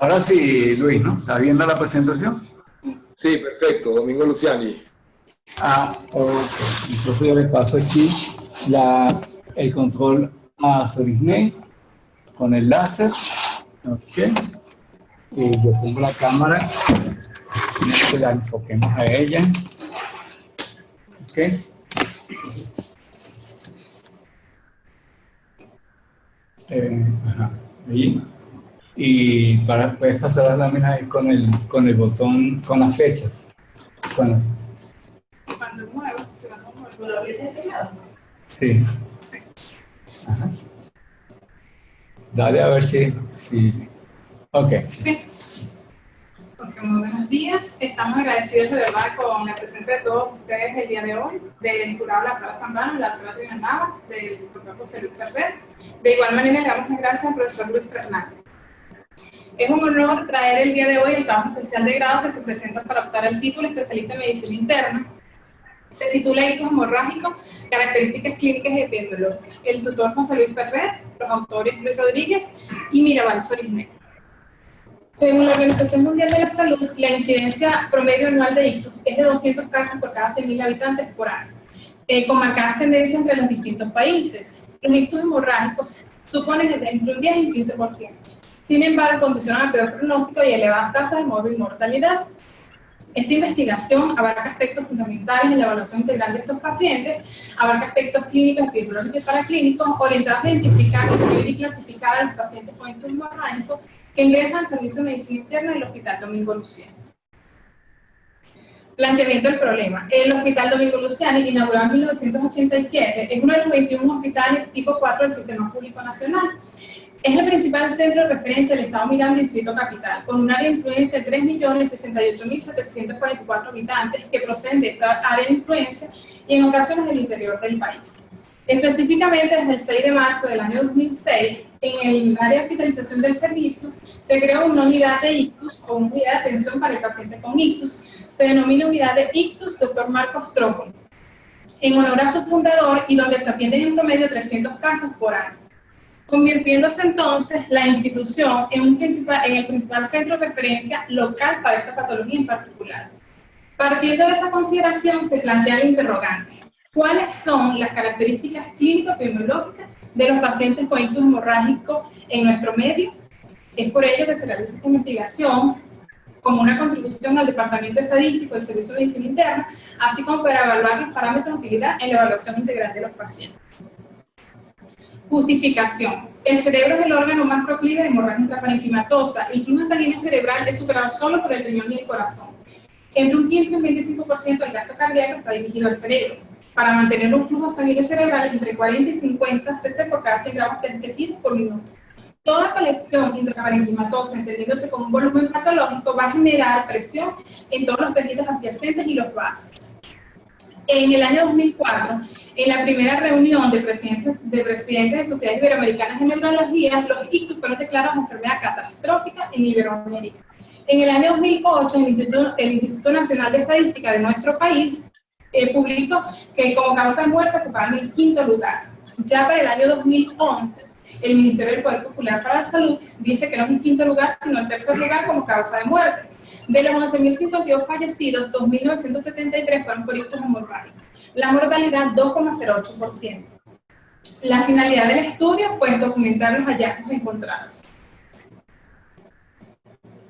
Ahora sí, Luis, ¿no? ¿Estás viendo la presentación? Sí, perfecto, Domingo Luciani. Ok. Entonces yo le paso aquí el control a Sorisney con el láser. Ok. Y yo pongo la cámara. Que la enfoquemos a ella. Ok. Ajá. Ahí. Y puedes pasar las láminas ahí con el botón, con las flechas. Cuando muevo, se va a mover. ¿Con la flecha enseñada? Sí. Sí. Ajá. Dale a ver si... Ok. Sí. Porque muy buenos días. Estamos agradecidos de verdad con la presencia de todos ustedes el día de hoy, del jurado La Plata Zambrano, la Plata de Navas, del doctor José Luis Ferrer. De igual manera le damos las gracias al profesor Luis Fernández. Es un honor traer el día de hoy el trabajo especial de grado que se presenta para optar al título especialista en medicina interna. Se titula Ictus hemorrágicos, características clínicas y epidemiológicas. El tutor José Luis Ferrer, los autores Luis Rodríguez y Mirabal Sorisney. Según la Organización Mundial de la Salud, la incidencia promedio anual de ictus es de 200 casos por cada 100.000 habitantes por año, con marcadas tendencias entre los distintos países. Los ictus hemorrágicos suponen entre un 10 y un 15%. Sin embargo, condicionan a peor pronóstico y elevadas tasas de mortalidad. Esta investigación abarca aspectos fundamentales en la evaluación integral de estos pacientes, abarca aspectos clínicos, epidemiológicos y paraclínicos, orientados a identificar, describir y clasificar a los pacientes con ictus hemorrágicos que ingresan al Servicio de Medicina Interna del Hospital Domingo Luciani. Planteamiento del problema. El Hospital Domingo Luciani, inaugurado en 1987, es uno de los 21 hospitales tipo 4 del Sistema Público Nacional. Es el principal centro de referencia del Estado Miranda y Distrito Capital, con un área de influencia de 3.068.744 habitantes que proceden de esta área de influencia y en ocasiones del interior del país. Específicamente, desde el 6 de marzo del año 2006, en el área de hospitalización del servicio, se creó una unidad de ictus o una unidad de atención para el paciente con ictus. Se denomina unidad de ictus Dr. Marcos Trócoli, en honor a su fundador y donde se atienden en promedio 300 casos por año, convirtiéndose entonces la institución en el principal centro de referencia local para esta patología en particular. Partiendo de esta consideración se plantea el interrogante: ¿cuáles son las características clínico-epidemiológicas de los pacientes con ictus hemorrágico en nuestro medio? Es por ello que se realiza esta investigación como una contribución al Departamento Estadístico del Servicio de Medicina Interna, así como para evaluar los parámetros de utilidad en la evaluación integral de los pacientes. Justificación. El cerebro es el órgano más proclive de hemorragia intraparenquimatosa. El flujo sanguíneo cerebral es superado solo por el riñón y el corazón. Entre un 15 y un 25% del gasto cardíaco está dirigido al cerebro, para mantener un flujo sanguíneo cerebral entre 40 y 50 cc por cada 100 gramos de tejidos por minuto. Toda colección intraparenquimatosa, entendiéndose como un volumen patológico, va a generar presión en todos los tejidos adyacentes y los vasos. En el año 2004, en la primera reunión de presidentes de sociedades iberoamericanas de neurología, los ictus fueron declarados enfermedad catastrófica en Iberoamérica. En el año 2008, el Instituto Nacional de Estadística de nuestro país publicó que como causa de muerte ocupaban el 5º lugar. Ya para el año 2011, el Ministerio del Poder Popular para la Salud dice que no es el 5º lugar, sino el 3er lugar como causa de muerte. De los 11.052 fallecidos, 2.973 fueron por ictus hemorrágicos. La mortalidad, 2,08%. La finalidad del estudio, pues documentar los hallazgos encontrados.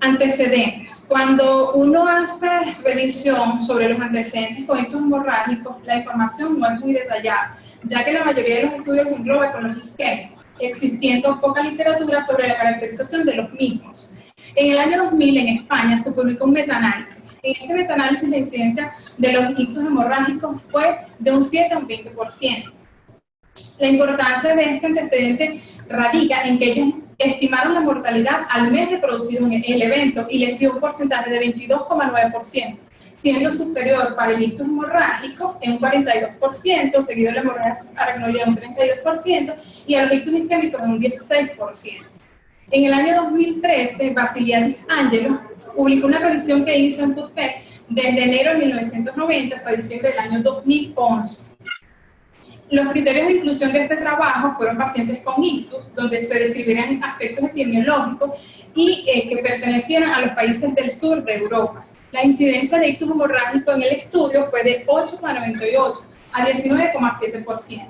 Antecedentes. Cuando uno hace revisión sobre los antecedentes con ictus hemorrágicos, la información no es muy detallada, ya que la mayoría de los estudios engloban con los isquémicos, existiendo poca literatura sobre la caracterización de los mismos. En el año 2000, en España, se publicó un metaanálisis. En este metaanálisis, la incidencia de los ictus hemorrágicos fue de un 7 a un 20%. La importancia de este antecedente radica en que ellos estimaron la mortalidad al mes de producido el evento y les dio un porcentaje de 22,9%, siendo superior para el ictus hemorrágico en un 42%, seguido de la hemorragia aracnoidea en un 32% y al ictus isquémico en un 16%. En el año 2013, Basiliadis Angelo publicó una revisión que hizo en PubMed desde enero de 1990 hasta diciembre del año 2011. Los criterios de inclusión de este trabajo fueron pacientes con ictus, donde se describirían aspectos epidemiológicos y que pertenecieran a los países del sur de Europa. La incidencia de ictus hemorrágico en el estudio fue de 8,98 a 19,7%.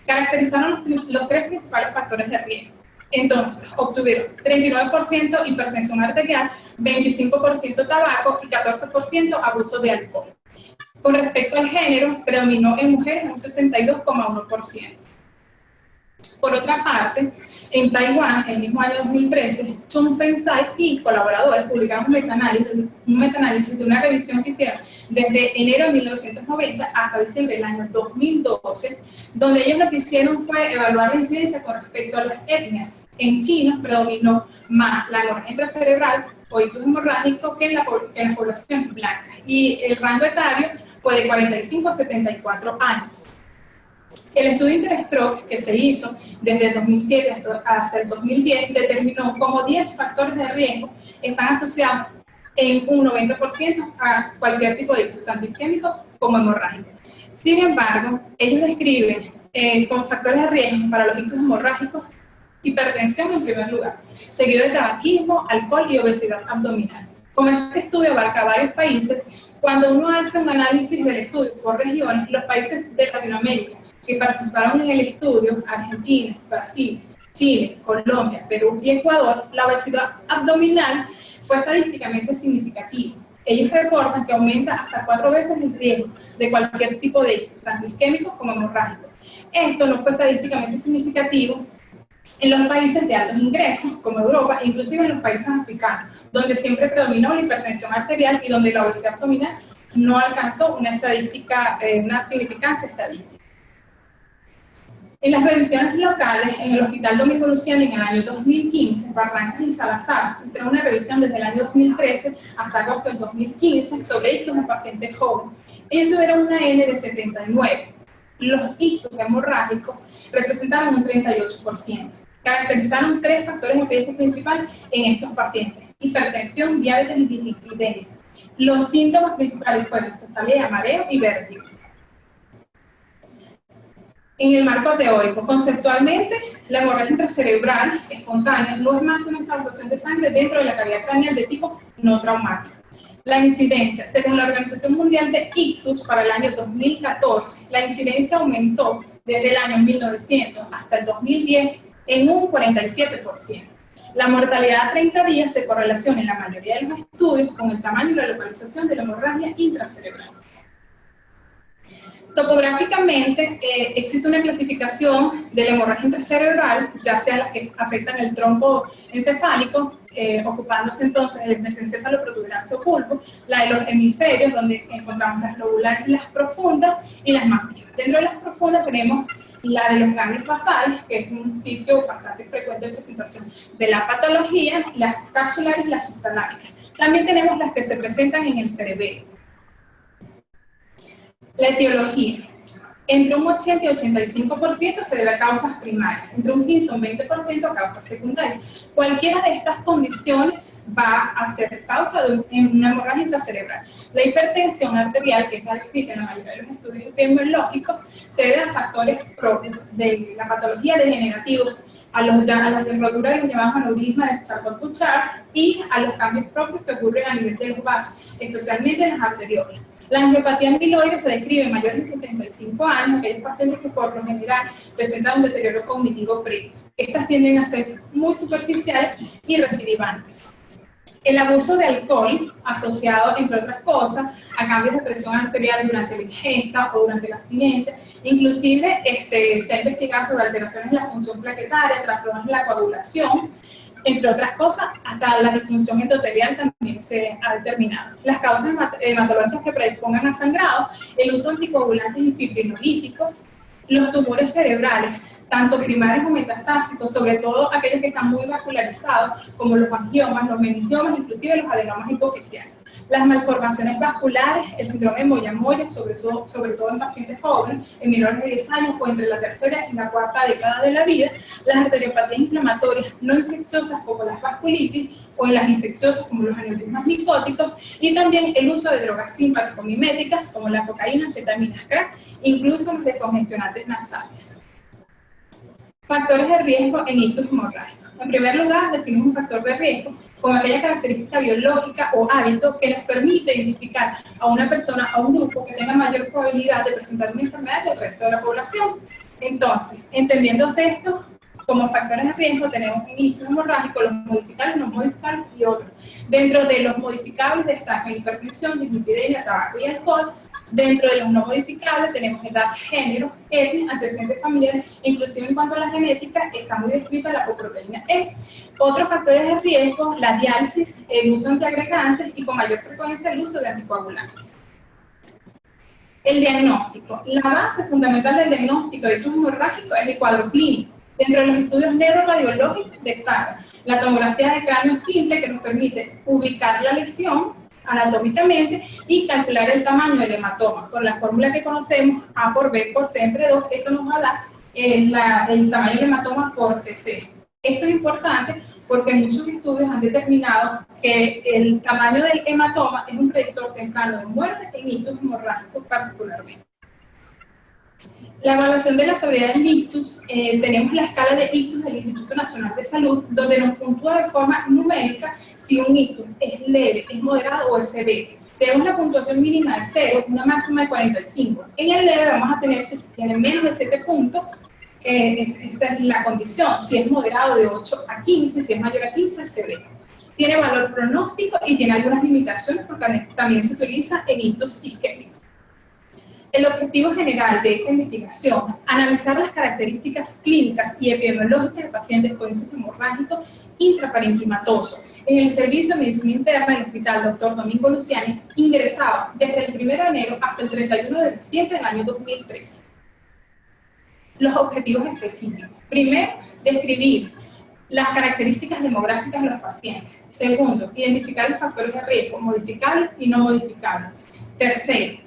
Caracterizaron los tres principales factores de riesgo. Entonces, obtuvieron 39% hipertensión arterial, 25% tabaco y 14% abuso de alcohol. Con respecto al género, predominó en mujeres un 62,1%. Por otra parte, en Taiwán, el mismo año 2013, Chung Feng-sai y colaboradores publicaron un metaanálisis de una revisión que hicieron desde enero de 1990 hasta diciembre del año 2012, donde ellos lo que hicieron fue evaluar la incidencia con respecto a las etnias. En China predominó más la hemorragia intracerebral o ictus hemorrágico que en la población blanca, y el rango etario fue de 45 a 74 años. El estudio Interstroke que se hizo desde el 2007 hasta el 2010 determinó cómo 10 factores de riesgo están asociados en un 90% a cualquier tipo de ictus, tanto isquémico como hemorrágico. Sin embargo, ellos describen como factores de riesgo para los ictus hemorrágicos hipertensión en primer lugar, seguido de tabaquismo, alcohol y obesidad abdominal. Como este estudio abarca varios países, cuando uno hace un análisis del estudio por regiones, los países de Latinoamérica que participaron en el estudio, Argentina, Brasil, Chile, Colombia, Perú y Ecuador, la obesidad abdominal fue estadísticamente significativa. Ellos reportan que aumenta hasta 4 veces el riesgo de cualquier tipo de ictus, tanto isquémicos como hemorrágicos. Esto no fue estadísticamente significativo en los países de altos ingresos, como Europa, e inclusive en los países africanos, donde siempre predominó la hipertensión arterial y donde la obesidad abdominal no alcanzó una significancia estadística. En las revisiones locales, en el Hospital Domingo Luciani en el año 2015, Barrancas y Salazar hicieron una revisión desde el año 2013 hasta agosto del 2015 sobre ictus en pacientes jóvenes. Ellos tuvieron una N de 79. Los ictus hemorrágicos representaron un 38%. Caracterizaron 3 factores de riesgo principal en estos pacientes: hipertensión, diabetes y dislipidemia. Los síntomas principales fueron cefalea, mareo y vértigo. En el marco teórico, conceptualmente, la hemorragia intracerebral espontánea no es más que una infiltración de sangre dentro de la cavidad craneal de tipo no traumático. La incidencia, según la Organización Mundial de Ictus, para el año 2014, la incidencia aumentó desde el año 1900 hasta el 2010 en un 47%. La mortalidad a 30 días se correlaciona en la mayoría de los estudios con el tamaño y la localización de la hemorragia intracerebral. Topográficamente, existe una clasificación de la hemorragia intracerebral, ya sea las que afectan el tronco encefálico, ocupándose entonces el mesencéfalo, protuberancia o bulbo, la de los hemisferios, donde encontramos las lobulares, las profundas y las masivas. Dentro de las profundas tenemos la de los ganglios basales, que es un sitio bastante frecuente de presentación de la patología, las capsulares y las subtaláricas. También tenemos las que se presentan en el cerebelo. La etiología. Entre un 80 y 85% se debe a causas primarias, entre un 15 y un 20% a causas secundarias. Cualquiera de estas condiciones va a ser causa de una hemorragia intracerebral. La hipertensión arterial, que está descrita en la mayoría de los estudios epidemiológicos, se debe a factores propios de la patología degenerativa, a las roturas de los llamados aneurismas de Charcot-Bouchard y a los cambios propios que ocurren a nivel de los vasos, especialmente en las arteriolas. La angiopatía amiloide se describe en mayores de 65 años, aquellos pacientes que por lo general presentan un deterioro cognitivo previo. Estas tienden a ser muy superficiales y recidivantes. El abuso de alcohol, asociado, entre otras cosas, a cambios de presión arterial durante la ingesta o durante la abstinencia, inclusive se ha investigado sobre alteraciones en la función plaquetaria, trastornos en la coagulación, entre otras cosas, hasta la disfunción endotelial también se ha determinado. Las causas hematológicas que predispongan a sangrado, el uso de anticoagulantes y fibrinolíticos, los tumores cerebrales tanto primarios o metastásicos, sobre todo aquellos que están muy vascularizados, como los angiomas, los meningiomas, inclusive los adenomas hipoficiales. Las malformaciones vasculares, el síndrome de Moyamoya, sobre todo en pacientes jóvenes, en menores de 10 años o entre la tercera y la cuarta década de la vida, las arteriopatías inflamatorias no infecciosas como las vasculitis o en las infecciosas como los aneurismas micóticos, y también el uso de drogas simpático-miméticas como la cocaína, anfetaminas, crack, incluso los descongestionantes nasales. Factores de riesgo en ictus hemorrágico. En primer lugar, definimos un factor de riesgo como aquella característica biológica o hábito que nos permite identificar a una persona, a un grupo que tenga mayor probabilidad de presentar una enfermedad que el resto de la población. Entonces, entendiéndose esto como factores de riesgo, tenemos en ictus hemorrágico los modificables, no modificables y otros. Dentro de los modificables destacan hipertensión, dislipidemia, tabaco y alcohol. Dentro de los no modificables tenemos edad, género, etnia, antecedentes familiares, inclusive en cuanto a la genética, está muy descrita la apoproteína E. Otros factores de riesgo, la diálisis, el uso de antiagregantes y con mayor frecuencia el uso de anticoagulantes. El diagnóstico. La base fundamental del diagnóstico de ictus hemorrágico es el cuadro clínico. Dentro de los estudios neuroradiológicos destaca la tomografía de cráneo simple que nos permite ubicar la lesión anatómicamente y calcular el tamaño del hematoma. Con la fórmula que conocemos, A por B por C entre 2, eso nos va a dar el tamaño del hematoma por CC. Esto es importante porque muchos estudios han determinado que el tamaño del hematoma es un predictor temprano de muerte en ictus hemorrágicos particularmente. La evaluación de la severidad del ictus, tenemos la escala de ictus del Instituto Nacional de Salud, donde nos puntúa de forma numérica si un ictus es leve, es moderado o es severo. Tenemos una puntuación mínima de 0, una máxima de 45. En el leve vamos a tener que si tiene menos de 7 puntos, esta es la condición. Si es moderado, de 8 a 15, si es mayor a 15, es severo. Tiene valor pronóstico y tiene algunas limitaciones porque también se utiliza en ictus isquémicos. El objetivo general de esta investigación, analizar las características clínicas y epidemiológicas de pacientes con ictus hemorrágico intraparenquimatoso en el Servicio de Medicina Interna del Hospital Dr. Domingo Luciani, ingresado desde el 1 de enero hasta el 31 de diciembre del año 2013. Los objetivos específicos. Primero, describir las características demográficas de los pacientes. Segundo, identificar los factores de riesgo, modificables y no modificables. Tercero,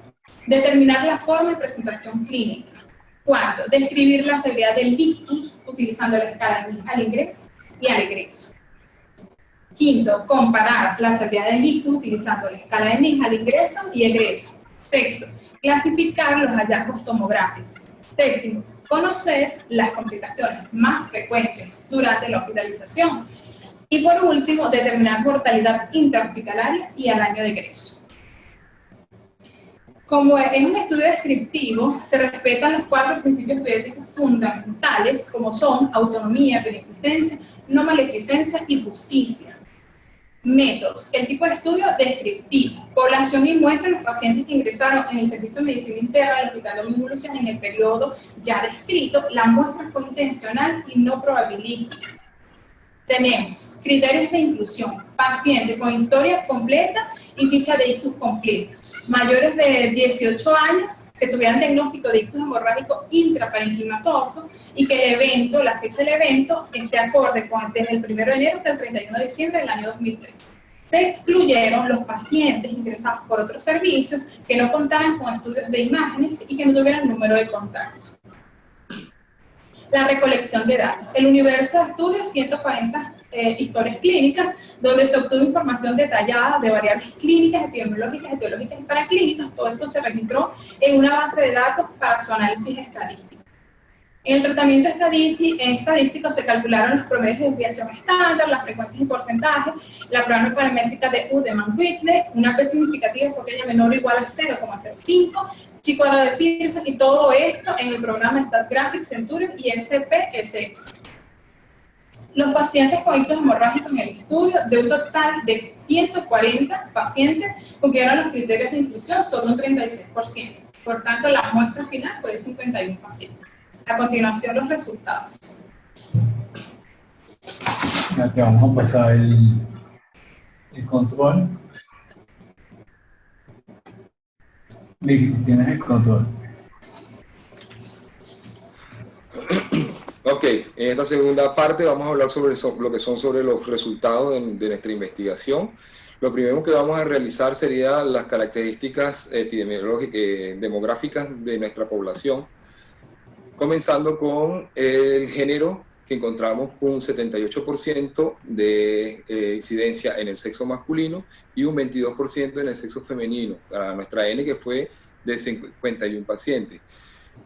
determinar la forma de presentación clínica. Cuarto, describir la severidad del ictus utilizando la escala de al ingreso y al egreso. Quinto, comparar la severidad del ictus utilizando la escala de MIG al ingreso y egreso. Sexto, clasificar los hallazgos tomográficos. Séptimo, conocer las complicaciones más frecuentes durante la hospitalización. Y por último, determinar mortalidad intrahospitalaria y al año de egreso. Como en un estudio descriptivo, se respetan los 4 principios bioéticos fundamentales, como son autonomía, beneficencia, no maleficencia y justicia. Métodos. El tipo de estudio descriptivo. Población y muestra de los pacientes que ingresaron en el Servicio de Medicina Interna del Hospital Domingo Luciani en el periodo ya descrito. La muestra fue intencional y no probabilística. Tenemos criterios de inclusión. Paciente con historia completa y ficha de ictus completa. Mayores de 18 años que tuvieran diagnóstico de ictus hemorrágico intraparenquimatoso y que el evento, la fecha del evento, esté acorde con desde el 1 de enero hasta el 31 de diciembre del año 2003. Se excluyeron los pacientes ingresados por otros servicios que no contaran con estudios de imágenes y que no tuvieran número de contactos. La recolección de datos. El universo de estudios, 140 historias clínicas, donde se obtuvo información detallada de variables clínicas, epidemiológicas, etiológicas y paraclínicas. Todo esto se registró en una base de datos para su análisis estadístico. En el tratamiento estadístico se calcularon los promedios de desviación estándar, las frecuencias y porcentajes, la prueba paramétrica de Udemann-Whitley, una P significativa pequeña menor o igual a 0,05, Chi-cuadrado de Pearson, y todo esto en el programa StatGraphics, Centurion y SPSS. Los pacientes con ictus hemorrágicos en el estudio, de un total de 140 pacientes, cumplieron los criterios de inclusión, solo un 36%. Por tanto, la muestra final fue de 51 pacientes. A continuación, los resultados. Ya te vamos a pasar el control. Listo, tienes el control. Ok, en esta segunda parte vamos a hablar sobre lo que son sobre los resultados de nuestra investigación. Lo primero que vamos a realizar sería las características epidemiológicas, demográficas de nuestra población, comenzando con el género, que encontramos con un 78% de incidencia en el sexo masculino y un 22% en el sexo femenino, para nuestra N, que fue de 51 pacientes.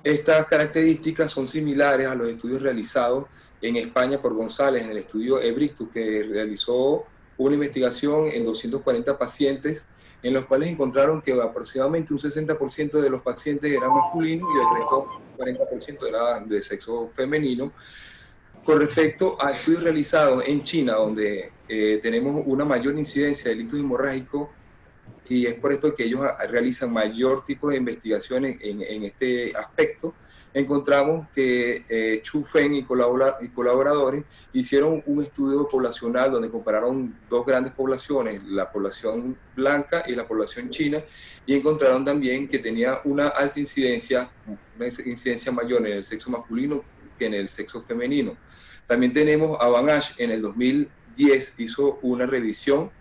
Estas características son similares a los estudios realizados en España por González en el estudio Ebrictus, que realizó una investigación en 240 pacientes, en los cuales encontraron que aproximadamente un 60% de los pacientes eran masculinos y el resto, 40%, era de sexo femenino. Con respecto a estudios realizados en China, donde tenemos una mayor incidencia de delitos hemorrágicos, y es por esto que ellos realizan mayor tipo de investigaciones en este aspecto, encontramos que Chu Feng y colaboradores hicieron un estudio poblacional donde compararon dos grandes poblaciones, la población blanca y la población china, y encontraron también que tenía una alta incidencia, una incidencia mayor en el sexo masculino que en el sexo femenino. También tenemos a Van Asch, en el 2010 hizo una revisión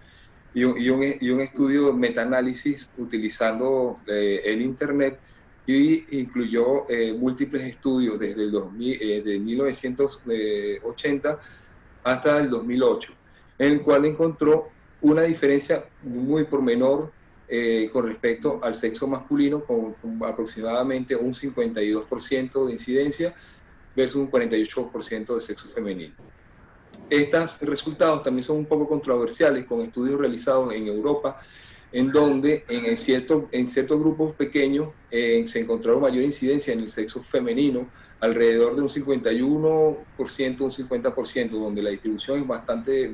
y un estudio metaanálisis utilizando el Internet, y incluyó múltiples estudios desde de 1980 hasta el 2008, en el cual encontró una diferencia muy por menor con respecto al sexo masculino, con aproximadamente un 52% de incidencia versus un 48% de sexo femenino. Estos resultados también son un poco controversiales con estudios realizados en Europa, en donde en ciertos grupos pequeños se encontró mayor incidencia en el sexo femenino, alrededor de un 51%, un 50%, donde la distribución es bastante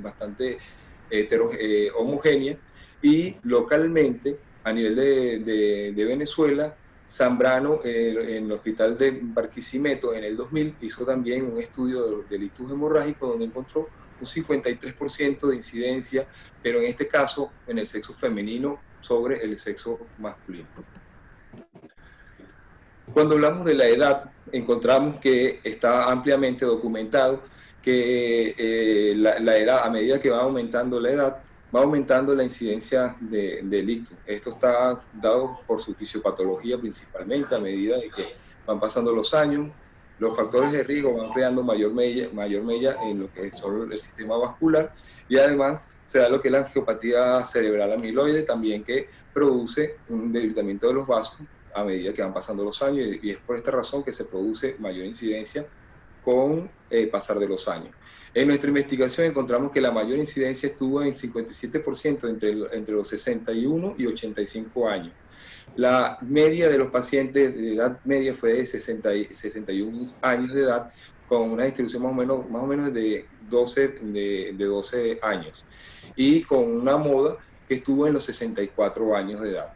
homogénea, y localmente, a nivel de Venezuela, Zambrano, en el hospital de Barquisimeto, en el 2000, hizo también un estudio de los delitos hemorrágicos, donde encontró un 53% de incidencia, pero en este caso en el sexo femenino sobre el sexo masculino. Cuando hablamos de la edad, encontramos que está ampliamente documentado que la edad, a medida que va aumentando la edad, va aumentando la incidencia de delitos. Esto está dado por su fisiopatología principalmente, a medida de que van pasando los años. Los factores de riesgo van creando mayor mella en lo que son el sistema vascular, y además se da lo que es la angiopatía cerebral amiloide también, que produce un debilitamiento de los vasos a medida que van pasando los años, y es por esta razón que se produce mayor incidencia con pasar de los años. En nuestra investigación encontramos que la mayor incidencia estuvo en 57% entre los 61 y 85 años. La media de los pacientes de edad media fue de 61 años de edad, con una distribución más o menos de 12 años, y con una moda que estuvo en los 64 años de edad.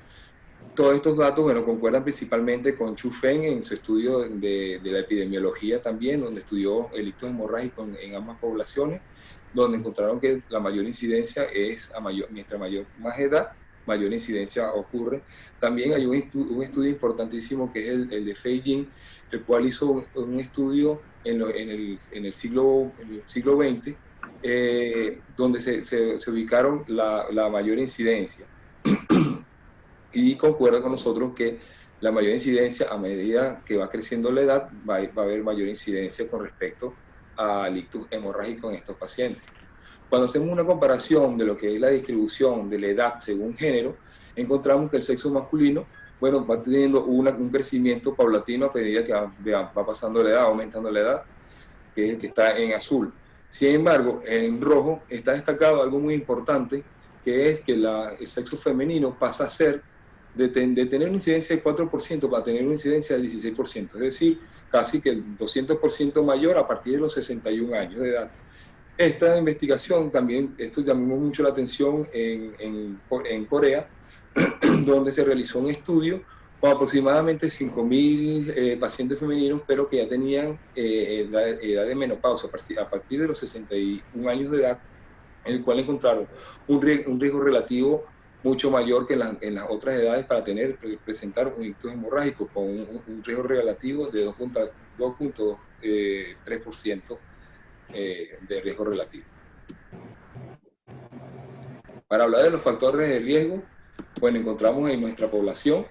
Todos estos datos, bueno, concuerdan principalmente con Chu Feng en su estudio de la epidemiología también, donde estudió delitos hemorrágicos en ambas poblaciones, donde encontraron que la mayor incidencia es mientras más edad, mayor incidencia ocurre. También hay un estudio importantísimo que es el de Fei Jin, el cual hizo un estudio en el siglo XX, donde se ubicaron la mayor incidencia. Y concuerda con nosotros que la mayor incidencia, a medida que va creciendo la edad, va a haber mayor incidencia con respecto al ictus hemorrágico en estos pacientes. Cuando hacemos una comparación de lo que es la distribución de la edad según género, encontramos que el sexo masculino, bueno, va teniendo un crecimiento paulatino a medida que va pasando la edad, aumentando la edad, que es el que está en azul. Sin embargo, en rojo está destacado algo muy importante, que es que el sexo femenino pasa a ser de tener una incidencia del 4% para tener una incidencia del 16%, es decir, casi que el 200% mayor a partir de los 61 años de edad. Esta investigación también, esto llamó mucho la atención en Corea, donde se realizó un estudio con aproximadamente 5.000 pacientes femeninos, pero que ya tenían edad de menopausia a partir de los 61 años de edad, en el cual encontraron un riesgo relativo mucho mayor que en las otras edades para presentar un ictus hemorrágico con un riesgo relativo de 2.3% de riesgo relativo. Para hablar de los factores de riesgo, bueno, encontramos en nuestra población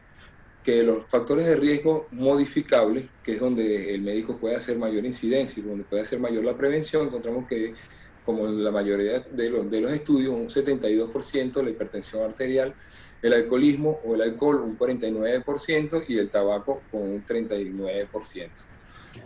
que los factores de riesgo modificables, que es donde el médico puede hacer mayor incidencia y donde puede hacer mayor la prevención, encontramos que, como en la mayoría de los estudios, un 72%, la hipertensión arterial, el alcoholismo o el alcohol un 49% y el tabaco con un 39%.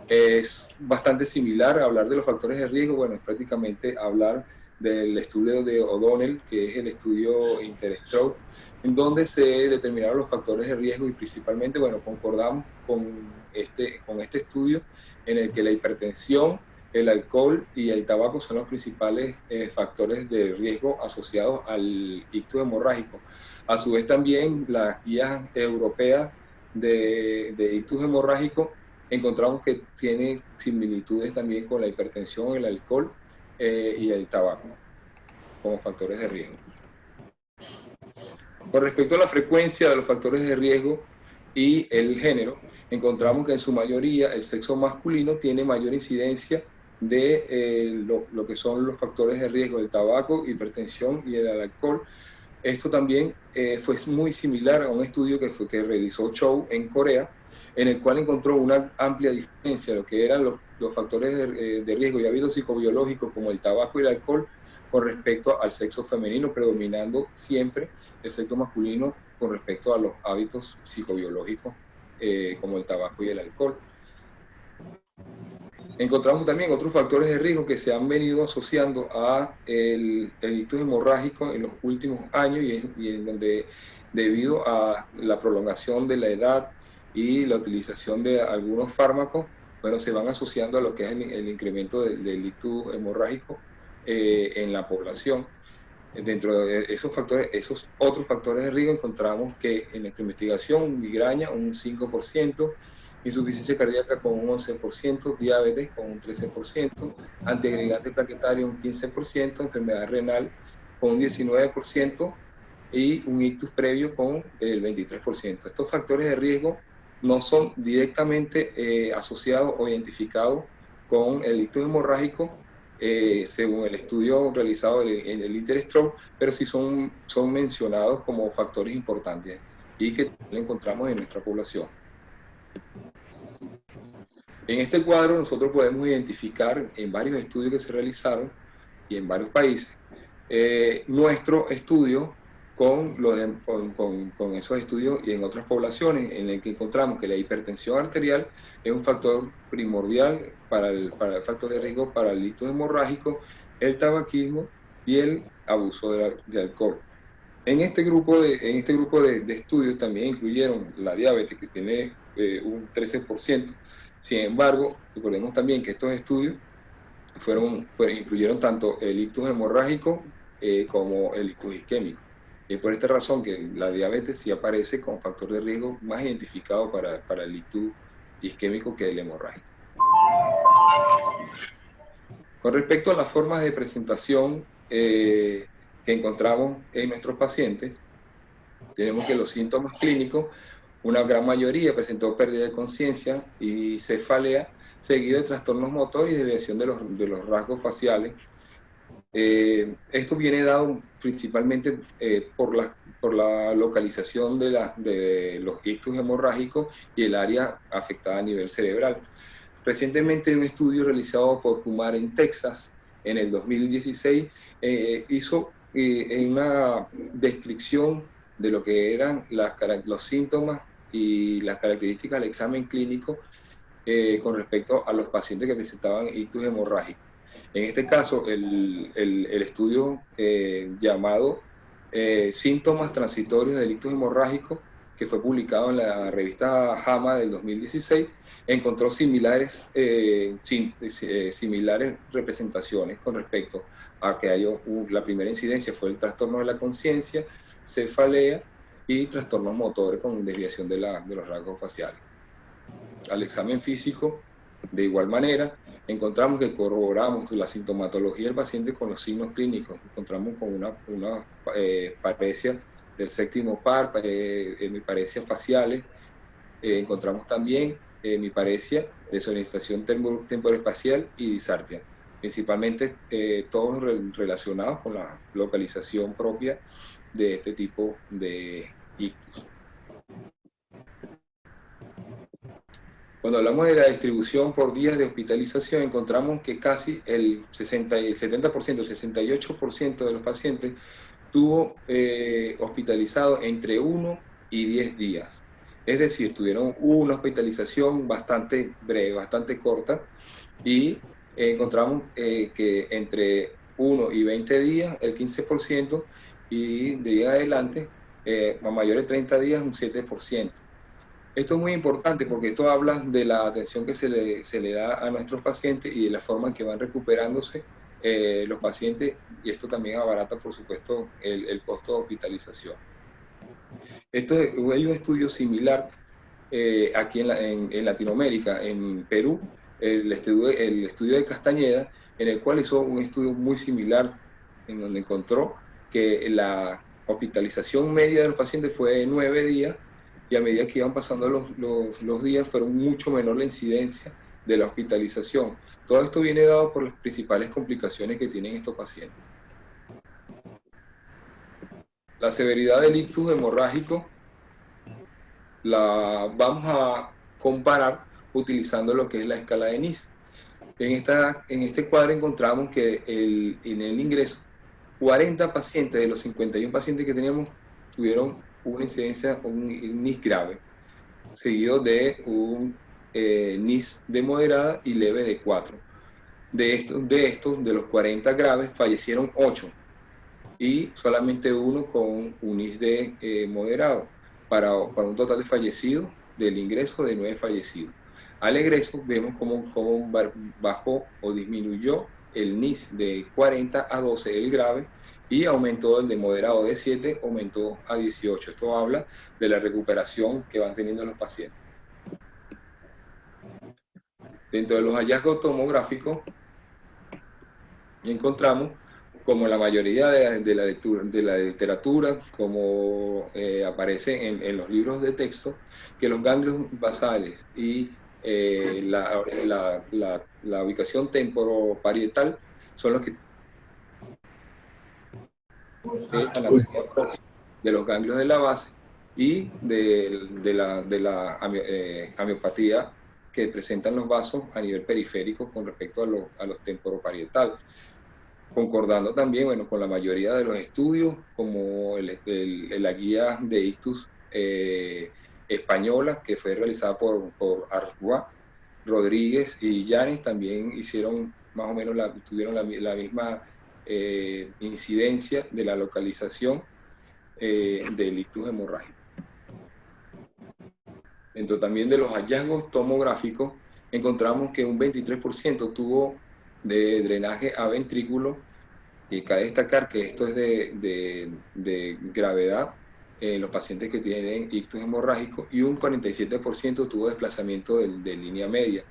Es bastante similar a hablar de los factores de riesgo, bueno, es prácticamente hablar del estudio de O'Donnell, que es el estudio INTERSTROKE, en donde se determinaron los factores de riesgo y principalmente, bueno, concordamos con este estudio en el que la hipertensión, el alcohol y el tabaco son los principales factores de riesgo asociados al ictus hemorrágico. A su vez también las guías europeas de ictus hemorrágico encontramos que tiene similitudes también con la hipertensión, el alcohol y el tabaco como factores de riesgo. Con respecto a la frecuencia de los factores de riesgo y el género, encontramos que en su mayoría el sexo masculino tiene mayor incidencia de lo que son los factores de riesgo del tabaco, hipertensión y el alcohol. Esto también fue muy similar a un estudio que realizó Chow en Corea, en el cual encontró una amplia diferencia de lo que eran los factores de riesgo y hábitos psicobiológicos como el tabaco y el alcohol con respecto al sexo femenino, predominando siempre el sexo masculino con respecto a los hábitos psicobiológicos como el tabaco y el alcohol. Encontramos también otros factores de riesgo que se han venido asociando a el ictus hemorrágico en los últimos años y en donde, debido a la prolongación de la edad y la utilización de algunos fármacos, bueno, se van asociando a lo que es el incremento del ictus hemorrágico en la población. Dentro de esos otros factores de riesgo encontramos que en nuestra investigación migraña un 5%, insuficiencia cardíaca con un 11%, diabetes con un 13%, antiagregante plaquetario un 15%, enfermedad renal con un 19% y un ictus previo con el 23%. Estos factores de riesgo no son directamente asociados o identificados con el ictus hemorrágico, según el estudio realizado en el INTERSTROKE, pero sí son mencionados como factores importantes y que lo encontramos en nuestra población. En este cuadro nosotros podemos identificar en varios estudios que se realizaron y en varios países nuestro estudio con esos estudios y en otras poblaciones en el que encontramos que la hipertensión arterial es un factor primordial para el factor de riesgo para el ictus hemorrágico, el tabaquismo y el abuso de alcohol. En este grupo de estudios también incluyeron la diabetes, que tiene un 13%. Sin embargo, recordemos también que estos estudios incluyeron tanto el ictus hemorrágico como el ictus isquémico. Y por esta razón que la diabetes sí aparece como factor de riesgo más identificado para el ictus isquémico que el hemorrágico. Con respecto a las formas de presentación que encontramos en nuestros pacientes, tenemos que los síntomas clínicos, una gran mayoría presentó pérdida de conciencia y cefalea, seguido de trastornos motores y desviación de los rasgos faciales. Esto viene dado principalmente por la localización de los ictus hemorrágicos y el área afectada a nivel cerebral. Recientemente un estudio realizado por Kumar en Texas en el 2016 hizo una descripción de lo que eran los síntomas y las características del examen clínico con respecto a los pacientes que presentaban ictus hemorrágicos. En este caso, el estudio llamado Síntomas transitorios del ictus hemorrágico, que fue publicado en la revista JAMA del 2016, encontró similares representaciones con respecto a que la primera incidencia fue el trastorno de la conciencia, cefalea y trastornos motores con desviación de los rasgos faciales. Al examen físico, de igual manera, encontramos que corroboramos la sintomatología del paciente con los signos clínicos. Encontramos con una paresia del séptimo par, hemiparesia faciales. Encontramos también hemiparesia, desorientación temporoespacial y disartria, principalmente todos relacionados con la localización propia de este tipo de ictus. Cuando hablamos de la distribución por días de hospitalización, encontramos que casi el 70%, el 68% de los pacientes tuvo hospitalizado entre 1 y 10 días. Es decir, tuvieron una hospitalización bastante breve, bastante corta, y encontramos que entre 1 y 20 días, el 15%, y de ahí adelante, a mayores de 30 días, un 7%. Esto es muy importante porque esto habla de la atención que se le da a nuestros pacientes y de la forma en que van recuperándose los pacientes, y esto también abarata, por supuesto, el costo de hospitalización. Hay un estudio similar aquí en Latinoamérica, en Perú, el estudio de Castañeda, en el cual hizo un estudio muy similar, en donde encontró que la hospitalización media de los pacientes fue de 9 días, y a medida que iban pasando los días, fueron mucho menor la incidencia de la hospitalización. Todo esto viene dado por las principales complicaciones que tienen estos pacientes. La severidad del ictus hemorrágico la vamos a comparar utilizando lo que es la escala de Nice. En este cuadro encontramos que en el ingreso, 40 pacientes de los 51 pacientes que teníamos tuvieron una incidencia, un NIS grave, seguido de un NIS de moderada y leve de 4. De los 40 graves, fallecieron 8 y solamente uno con un NIS de moderado, para un total de fallecidos del ingreso de 9 fallecidos. Al egreso vemos cómo bajó o disminuyó el NIS de 40 a 12 el grave, y aumentó el de moderado de 7, aumentó a 18. Esto habla de la recuperación que van teniendo los pacientes. Dentro de los hallazgos tomográficos encontramos, como la mayoría de la literatura, como aparece en los libros de texto, que los ganglios basales y la ubicación temporoparietal son los que de los ganglios de la base y de la amiopatía que presentan los vasos a nivel periférico con respecto a los temporoparietal, concordando también, bueno, con la mayoría de los estudios, como la guía de ictus española, que fue realizada por Arbois, Rodríguez y Yanes. También hicieron más o menos tuvieron la misma incidencia de la localización del ictus hemorrágico. Dentro también de los hallazgos tomográficos, encontramos que un 23% tuvo de drenaje a ventrículo, y cabe destacar que esto es de gravedad en los pacientes que tienen ictus hemorrágico, y un 47% tuvo desplazamiento de línea media.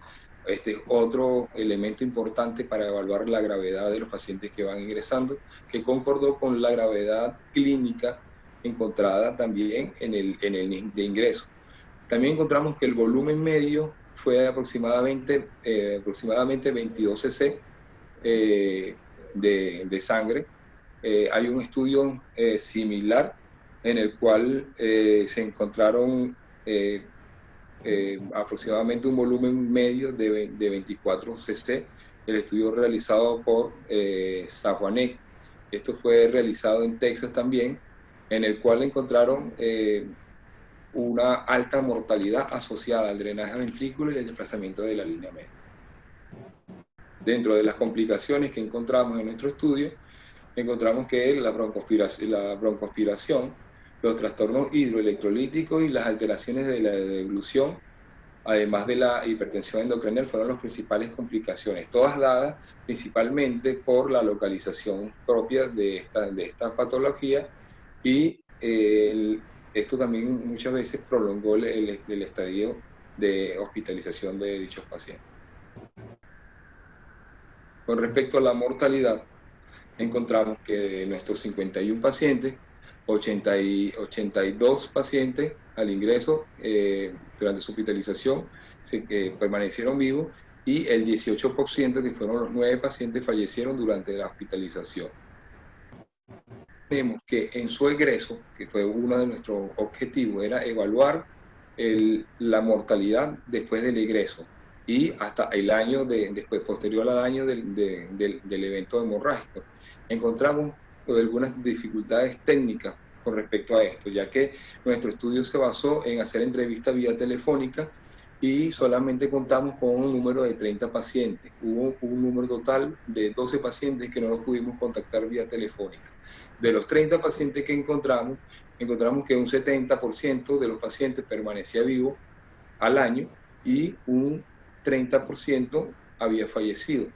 Este es otro elemento importante para evaluar la gravedad de los pacientes que van ingresando, que concordó con la gravedad clínica encontrada también en el de ingreso. También encontramos que el volumen medio fue aproximadamente 22 cc de sangre. Hay un estudio similar en el cual se encontraron aproximadamente un volumen medio de 24 cc, el estudio realizado por Sahuanek. Esto fue realizado en Texas también, en el cual encontraron una alta mortalidad asociada al drenaje ventrículo y al desplazamiento de la línea media. Dentro de las complicaciones que encontramos en nuestro estudio, encontramos que la broncoaspiración, los trastornos hidroelectrolíticos y las alteraciones de la deglución, además de la hipertensión endocrinal, fueron las principales complicaciones, todas dadas principalmente por la localización propia de esta patología, y esto también muchas veces prolongó el estadio de hospitalización de dichos pacientes. Con respecto a la mortalidad, encontramos que de nuestros 51 pacientes, 82 pacientes al ingreso durante su hospitalización permanecieron vivos, y el 18%, que fueron los 9 pacientes, fallecieron durante la hospitalización. Tenemos que en su egreso, que fue uno de nuestros objetivos, era evaluar la mortalidad después del egreso y hasta el año después, posterior al año del evento hemorrágico. Encontramos algunas dificultades técnicas con respecto a esto, ya que nuestro estudio se basó en hacer entrevistas vía telefónica y solamente contamos con un número de 30 pacientes. Hubo un número total de 12 pacientes que no los pudimos contactar vía telefónica. De los 30 pacientes que encontramos que un 70% de los pacientes permanecía vivo al año y un 30% había fallecido.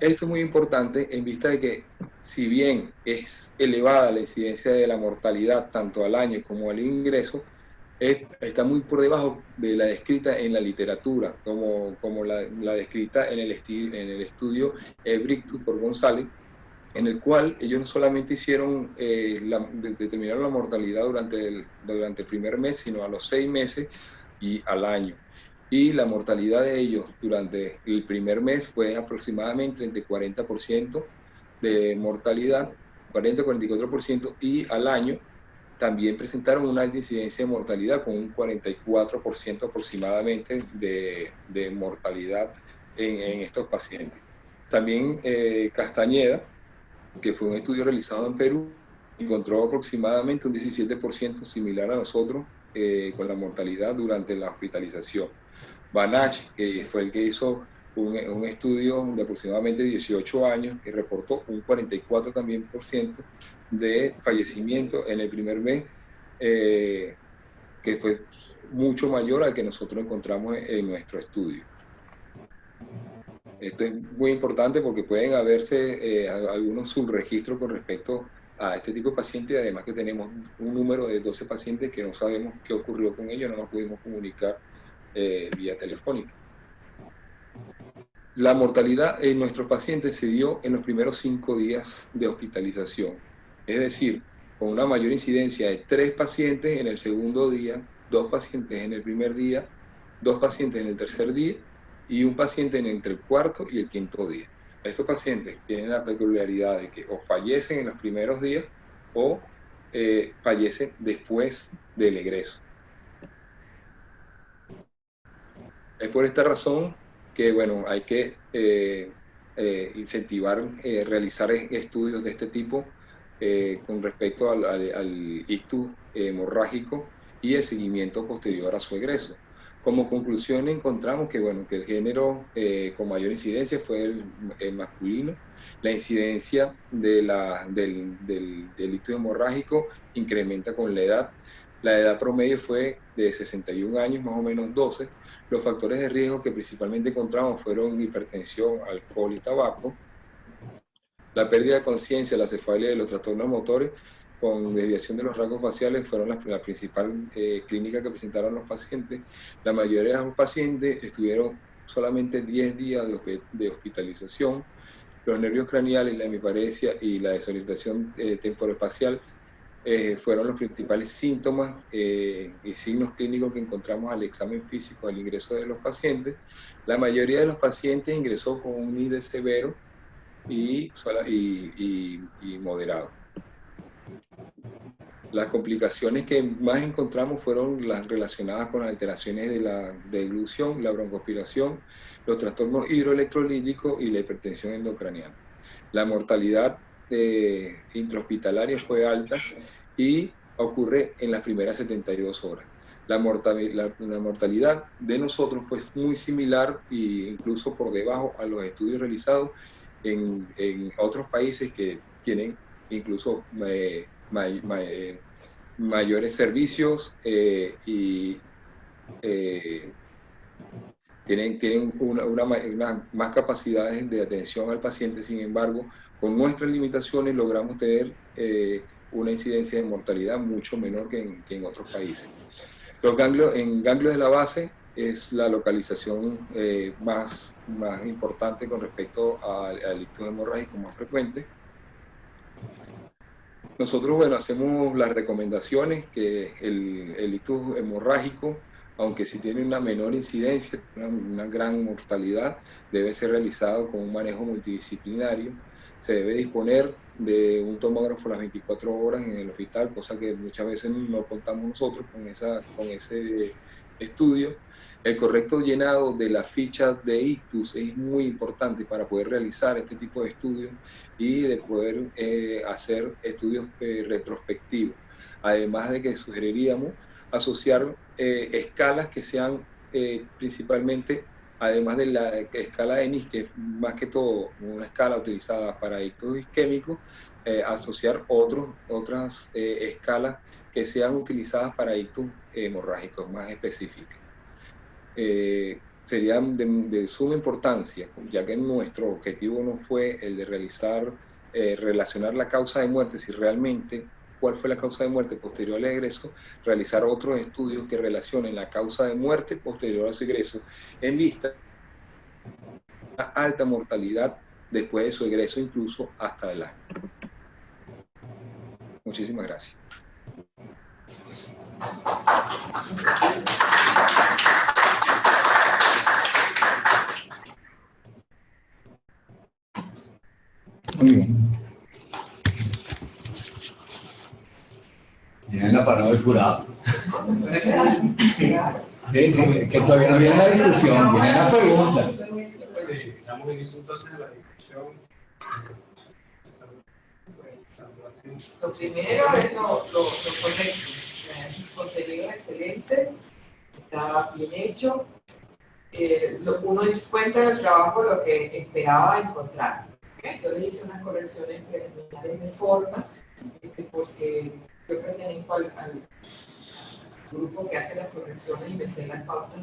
Esto es muy importante en vista de que, si bien es elevada la incidencia de la mortalidad tanto al año como al ingreso, está muy por debajo de la descrita en la literatura, como la descrita en el estudio Brictus por González, en el cual ellos no solamente hicieron determinaron la mortalidad durante el primer mes, sino a los 6 meses y al año. Y la mortalidad de ellos durante el primer mes fue aproximadamente entre 40% de mortalidad, 40-44%, y al año también presentaron una alta incidencia de mortalidad con un 44% aproximadamente de mortalidad en estos pacientes. También Castañeda, que fue un estudio realizado en Perú, encontró aproximadamente un 17% similar a nosotros con la mortalidad durante la hospitalización. Banach, que fue el que hizo un estudio de aproximadamente 18 años, que reportó un 44% también de fallecimiento en el primer mes, que fue mucho mayor al que nosotros encontramos en nuestro estudio. Esto es muy importante porque pueden haberse algunos subregistros con respecto a este tipo de pacientes, y además que tenemos un número de 12 pacientes que no sabemos qué ocurrió con ellos, no nos pudimos comunicar vía telefónica. La mortalidad en nuestros pacientes se dio en los primeros 5 días de hospitalización, es decir, con una mayor incidencia de 3 pacientes en el segundo día, 2 pacientes en el primer día, 2 pacientes en el tercer día y un paciente entre el cuarto y el quinto día. Estos pacientes tienen la peculiaridad de que o fallecen en los primeros días o fallecen después del egreso. Es por esta razón que, bueno, hay que incentivar, realizar estudios de este tipo con respecto al ictus hemorrágico y el seguimiento posterior a su egreso. Como conclusión encontramos que, bueno, que el género con mayor incidencia fue el masculino. La incidencia del ictus hemorrágico incrementa con la edad. La edad promedio fue de 61 años, más o menos 12. Los factores de riesgo que principalmente encontramos fueron hipertensión, alcohol y tabaco. La pérdida de conciencia, la cefalia y los trastornos motores con desviación de los rasgos faciales fueron la principal clínica que presentaron los pacientes. La mayoría de los pacientes estuvieron solamente 10 días de hospitalización. Los nervios craneales, la hemiparesia y la desorientación temporoespacial fueron los principales síntomas y signos clínicos que encontramos al examen físico al ingreso de los pacientes. La mayoría de los pacientes ingresó con un IDE severo y moderado. Las complicaciones que más encontramos fueron las relacionadas con las alteraciones de la deglución, la broncoaspiración, los trastornos hidroelectrolíticos y la hipertensión endocraniana. La mortalidad intrahospitalaria fue alta y ocurre en las primeras 72 horas. La mortalidad de nosotros fue muy similar e incluso por debajo a los estudios realizados en otros países que tienen incluso mayores servicios y tienen más capacidades de atención al paciente. Sin embargo, con nuestras limitaciones logramos tener una incidencia de mortalidad mucho menor que en otros países. En ganglios de la base es la localización más importante con respecto al ictus hemorrágico más frecuente. Nosotros, bueno, hacemos las recomendaciones que el ictus hemorrágico, aunque sí tiene una menor incidencia, una gran mortalidad, debe ser realizado con un manejo multidisciplinario. Se debe disponer de un tomógrafo las 24 horas en el hospital, cosa que muchas veces no contamos nosotros con ese estudio. El correcto llenado de la ficha de ictus es muy importante para poder realizar este tipo de estudios y de poder hacer estudios retrospectivos. Además de que sugeriríamos asociar escalas que sean principalmente, además de la escala ENIS, que es más que todo una escala utilizada para ictus isquémicos, asociar otras escalas que sean utilizadas para ictus hemorrágicos más específicas. Serían de suma importancia, ya que nuestro objetivo no fue el de relacionar la causa de muerte, si realmente cuál fue la causa de muerte posterior al egreso, realizar otros estudios que relacionen la causa de muerte posterior a su egreso en vista de una alta mortalidad después de su egreso, incluso hasta el año. Muchísimas gracias. Muy bien. Viene la parada del jurado. Sí, sí, que todavía no viene la discusión, viene la pregunta. Sí, estamos en eso entonces de la discusión. Lo primero es lo correcto. El contenido es excelente, está bien hecho. Uno encuentra en el trabajo lo que esperaba encontrar. ¿Okay? Yo le hice unas correcciones preliminares de forma, porque yo pertenezco al grupo que hace las correcciones y me sé las pautas.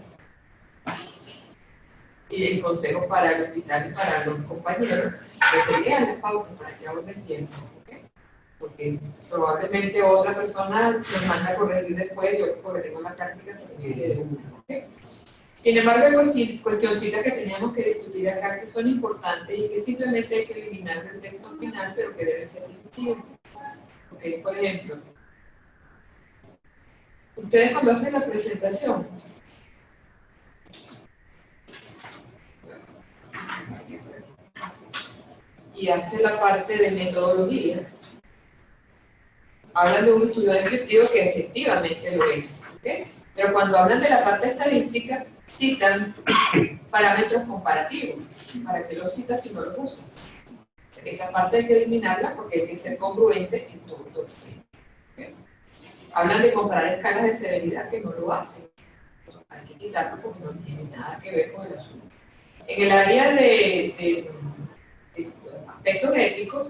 Y el consejo para el hospital y para los compañeros, que se lean las pautas para que ahorren tiempo. ¿Okay? Porque probablemente otra persona nos manda a corregir después, yo porque tengo la práctica se me dice de uno. ¿Okay? Sin embargo, hay cuestioncitas que teníamos que discutir acá que son importantes y que simplemente hay que eliminar del texto final, pero que deben ser discutidas. ¿Okay? Por ejemplo, ustedes cuando hacen la presentación, y hacen la parte de metodología, hablan de un estudio descriptivo que efectivamente lo es. ¿Okay? Pero cuando hablan de la parte estadística, citan parámetros comparativos. ¿Para qué los citas si no los usas? Esa parte hay que eliminarla porque hay que ser congruente en todo el documento. ¿Okay? Hablan de comparar escalas de severidad que no lo hacen. Hay que quitarlo porque no tiene nada que ver con el asunto. En el área de aspectos éticos,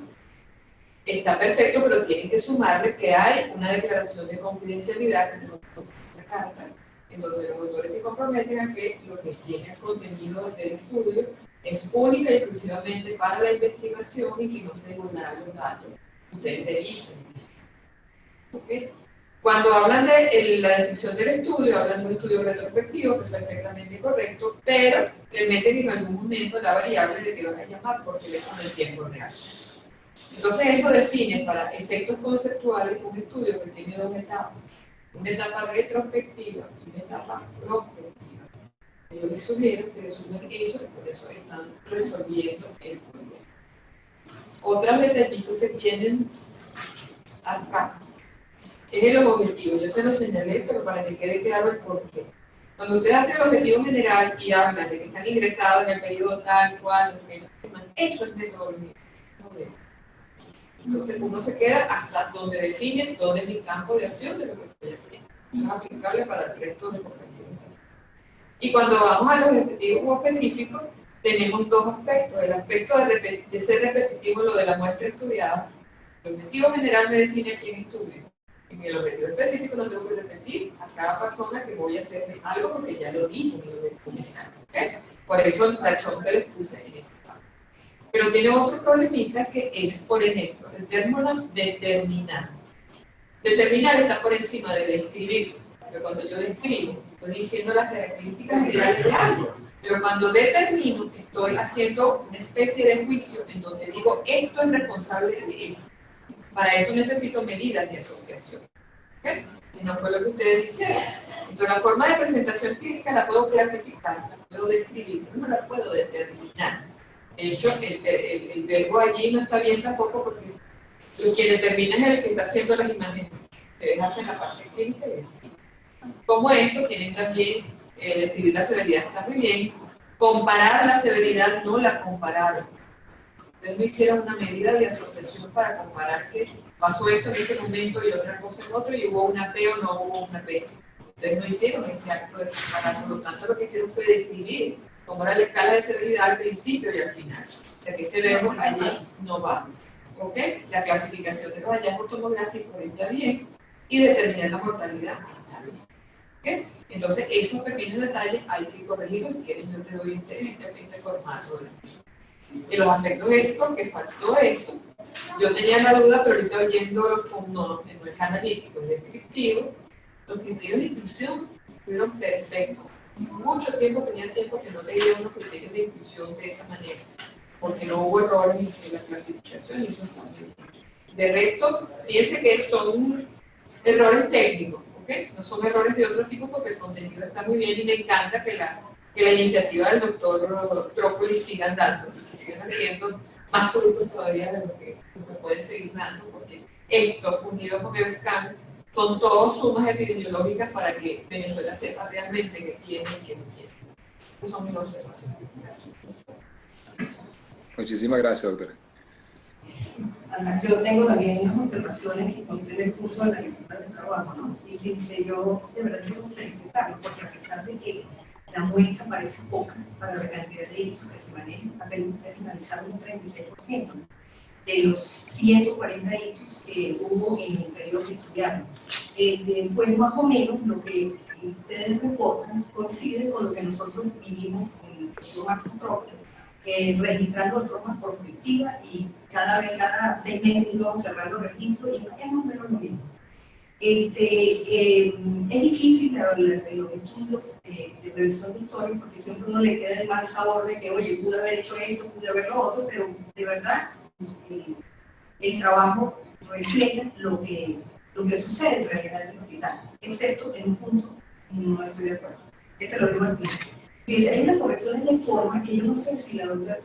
está perfecto, pero tienen que sumarle que hay una declaración de confidencialidad que nos una carta en donde los autores se comprometen a que lo que tiene el contenido del estudio es única y exclusivamente para la investigación y que no se divulgarán los datos. Ustedes revisen. ¿Okay? Cuando hablan de la descripción del estudio, hablan de un estudio retrospectivo, que es perfectamente correcto, pero le meten en algún momento la variable de que van a llamar por teléfono en tiempo real. Entonces eso define para efectos conceptuales un estudio que tiene dos etapas. Una etapa retrospectiva y una etapa prospectiva. Yo les sugiero que resumen eso y por eso están resolviendo el problema. Otros detallitos que tienen acá es los objetivos. Yo se los señalé, pero para que quede claro el porqué. Cuando usted hace el objetivo general y habla de que están ingresados en el periodo tal cual, eso es metodología. Entonces uno se queda hasta donde define dónde es mi campo de acción de lo que estoy haciendo. Eso es aplicable para el resto de los objetivos. Y cuando vamos a los objetivos específicos, tenemos dos aspectos. El aspecto de ser repetitivo en lo de la muestra estudiada. El objetivo general me define a quién estudio. En el objetivo específico no tengo que repetir a cada persona que voy a hacer algo porque ya lo dije en el objetivo general. ¿Okay? Por eso el tachón que les puse en ese caso. Pero tiene otro problemita que es, por ejemplo, el término determinar. Determinar está por encima de describir. Pero cuando yo describo, estoy diciendo las características generales de algo. Pero cuando determino, estoy haciendo una especie de juicio en donde digo, esto es responsable de esto. Para eso necesito medidas de asociación. ¿Okay? Y no fue lo que ustedes hicieron. Entonces, la forma de presentación clínica la puedo clasificar, la puedo describir, pero no la puedo determinar. De hecho, el verbo allí no está bien tampoco porque quien determina es el que está haciendo las imágenes. Ustedes hacen la parte clínica y como esto, tienen también describir la severidad, está muy bien. Comparar la severidad, no la compararon. Ustedes no hicieron una medida de asociación para comparar que pasó esto en este momento y otra cosa en otro y hubo una P o no hubo una P. Ustedes no hicieron ese acto de comparar, por lo tanto lo que hicieron fue describir cómo era la escala de severidad al principio y al final. O sea que ese verbo allí no va. ¿Ok? La clasificación de los hallazgos tomográficos está bien y determinar la mortalidad está bien. ¿Ok? Entonces esos pequeños detalles hay que corregirlos. Si quieren yo te doy este formato. En los aspectos éticos que faltó eso, yo tenía la duda, pero ahorita oyéndolo no es analítico, es descriptivo, los criterios de inclusión fueron perfectos. Mucho tiempo tenía tiempo que no tenía unos criterios de inclusión de esa manera, porque no hubo errores en la clasificación y eso está bien. De resto, fíjense que son errores técnicos, ¿ok? No son errores de otro tipo porque el contenido está muy bien y me encanta que la iniciativa del doctor Trócoli siga andando, que sigan haciendo más frutos todavía de lo que pueden seguir dando, porque esto, unido con el SCAN, son todas sumas epidemiológicas para que Venezuela sepa realmente qué tiene y qué no tiene. Esas son mis observaciones. Muchísimas gracias, doctora. Yo tengo también unas observaciones que encontré en el curso de la lectura del trabajo, ¿no? Y fíjense, yo de verdad quiero felicitarlo, porque a pesar de que la muestra parece poca para la cantidad de hechos que se manejan, también ustedes analizaron un 36% de los 140 hechos que hubo en el periodo que estudiaron. Pues más o menos lo que ustedes reportan coincide con lo que nosotros vivimos con el doctor Marcos Trócoli, registrando de forma prospectiva y cada 6 meses íbamos cerrando registros y es más o menos lo mismo. Es difícil los estudios de revisión de historia porque siempre uno le queda el mal sabor de que, oye, pude haber hecho esto, pude haber lo otro, pero de verdad el trabajo refleja lo que sucede en realidad en el hospital, excepto en un punto no estoy de acuerdo. Ese lo digo al final. Hay unas correcciones de forma que yo no sé si es a lo que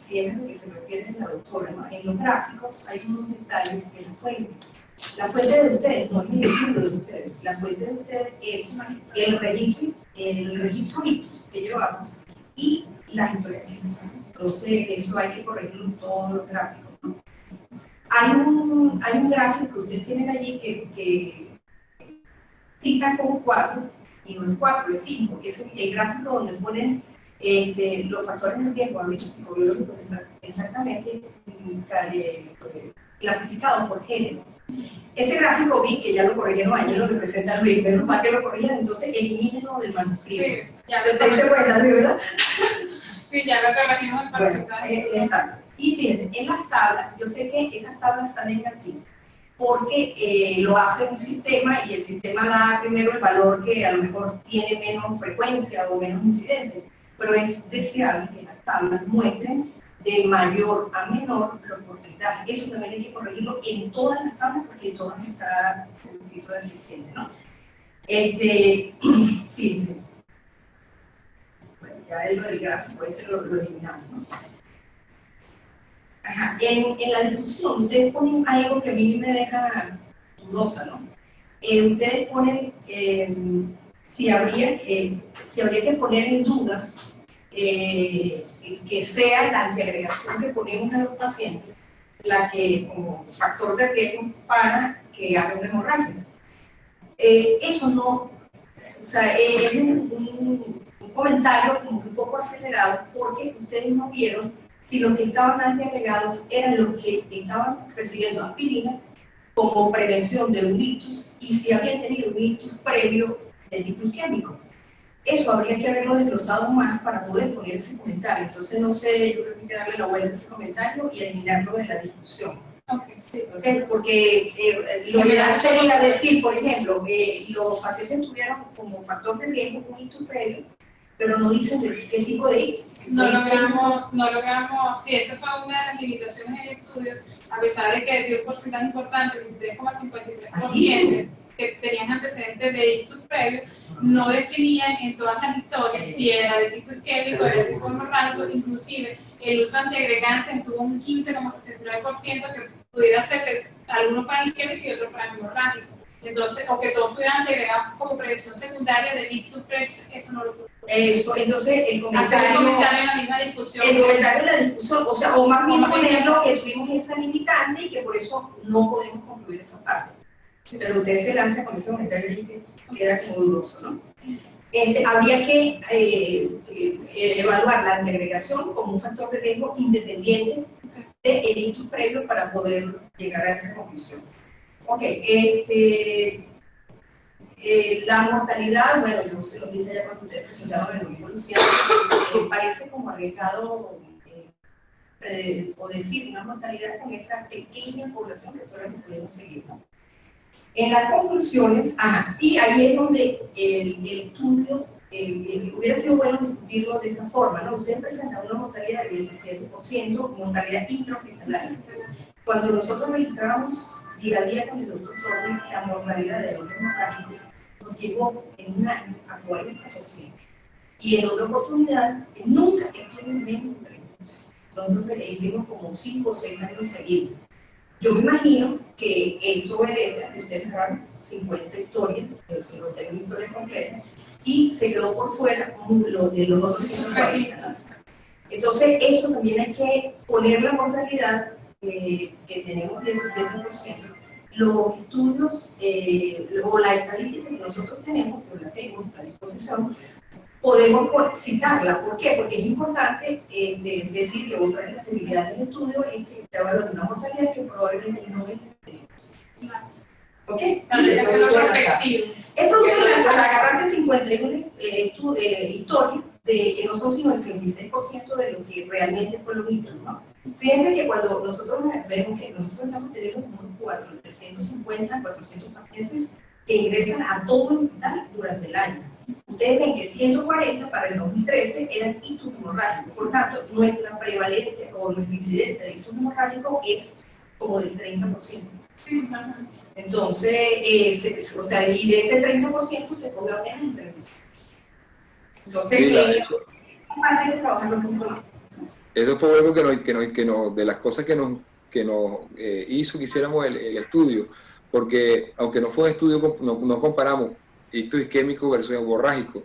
se refiere la doctora, ¿no? En los gráficos hay unos detalles de la fuente. La fuente de ustedes, no es el estudio de ustedes, la fuente de ustedes es el registro ITUS que llevamos y las historias clínicas. Entonces, eso hay que corregirlo en todos los gráficos, ¿no? Hay un gráfico que ustedes tienen allí que cita como 4, y no es 4, es 5, que es el gráfico donde ponen los factores de riesgo a los hechos psicobiológicos exactamente clasificados por género. Ese gráfico vi que ya lo corrigieron ayer, lo representa Luis, menos mal que lo corrigieron, entonces elimínenlo del manuscrito. Sí, ya ¿Se te diste cuenta, ¿verdad? Sí, ya lo corregimos el porcentaje. Bueno, exacto. Y fíjense, en las tablas, yo sé que esas tablas están en así, porque lo hace un sistema y el sistema da primero el valor que a lo mejor tiene menos frecuencia o menos incidencia, pero es deseable que las tablas muestren de mayor a menor los porcentajes. Eso también hay que corregirlo en todas las tablas porque en todas está un poquito deficiente, ¿no? Fíjense. Bueno, ya lo del gráfico, ese lo eliminamos, ¿no? Ajá. En la discusión, ustedes ponen algo que a mí me deja dudosa, ¿no? Ustedes ponen si habría que poner en duda que sea la antiagregación que ponemos a los pacientes la que como factor de riesgo para que haga una hemorragia. Eso no, o sea, es un comentario como un poco acelerado porque ustedes no vieron si los que estaban antiagregados eran los que estaban recibiendo aspirina como prevención de un ictus y si habían tenido un ictus previo de tipo isquémico. Eso habría que haberlo desglosado más para poder poner ese comentario. Entonces, no sé, yo creo que hay que darle la vuelta a ese comentario y eliminarlo de la discusión. Okay, sí. Porque lo que ya sería decir, por ejemplo, los pacientes tuvieron como factor de riesgo un ictus previo pero no dicen de qué tipo de ictus. No logramos, sí, esa fue una de las limitaciones en el estudio, a pesar de que dio un porcentaje importante, el 3,53%, que tenían antecedentes de ictus previos, no definían en todas las historias si era de tipo isquémico, era de tipo hemorrágico, inclusive el uso de antiagregantes tuvo un 15,69% que pudiera ser que algunos fueran isquémicos y otros fueran hemorrágicos. Entonces, o que todos pudieran antiagregados como predicción secundaria del ictus preps, eso no lo pudo. Eso, entonces el Hacer el comentario comentario en la misma discusión. en la discusión, o sea, o más bien ponerlo que tuvimos esa limitante y que por eso no podemos concluir esa parte. Pero ustedes se lanzan con ese comentario y que queda como dudoso, ¿no? Habría que evaluar la antiagregación como un factor de riesgo independiente del ictus previo para poder llegar a esa conclusión. Ok, la mortalidad, bueno, yo se lo dije ya cuando ustedes presentaron el mismo Luciano, parece como arriesgado o decir una mortalidad con esa pequeña población que todavía podemos seguir, ¿no? En las conclusiones, y ahí es donde el estudio, hubiera sido bueno discutirlo de esta forma, ¿no? Ustedes presentan una mortalidad de 17%, mortalidad intrahospitalaria. Cuando nosotros registramos día a día con el doctor Torres, la mortalidad de los hemorrágicos nos llegó en un año a 40%. Y en otra oportunidad, nunca estuvimos menos de 30%. Nosotros hicimos como 5 o 6 años seguidos. Yo me imagino que esto obedece a que ustedes saben 50 historias, 51 historias completas, y se quedó por fuera de los otros 140. Entonces, eso también hay que poner la mortalidad que tenemos 17%. Los estudios o la estadística que nosotros tenemos, que la tengo a disposición, podemos citarla. ¿Por qué? Porque es importante decir que otra de las debilidades del estudio es que se habla de una mortalidad que probablemente no es de ¿ok? Es producto de agarrarte 51 historias que no son sino el 36% de lo que realmente fue lo mismo, ¿no? Fíjense que cuando nosotros vemos que nosotros estamos teniendo como 350, 400 pacientes que ingresan a todo el hospital durante el año. Ustedes ven que 140 para el 2013 eran ictus hemorrágicos. Por tanto, nuestra prevalencia o nuestra incidencia de ictus hemorrágicos es como del 30%. Entonces, o sea, y de ese 30% se come apenas el 35%. Entonces, hay que trabajarlo un poco más. Eso fue algo de las cosas que nos hizo que hiciéramos el estudio, porque aunque no fue un estudio, no comparamos ictus isquémico versus hemorrágico.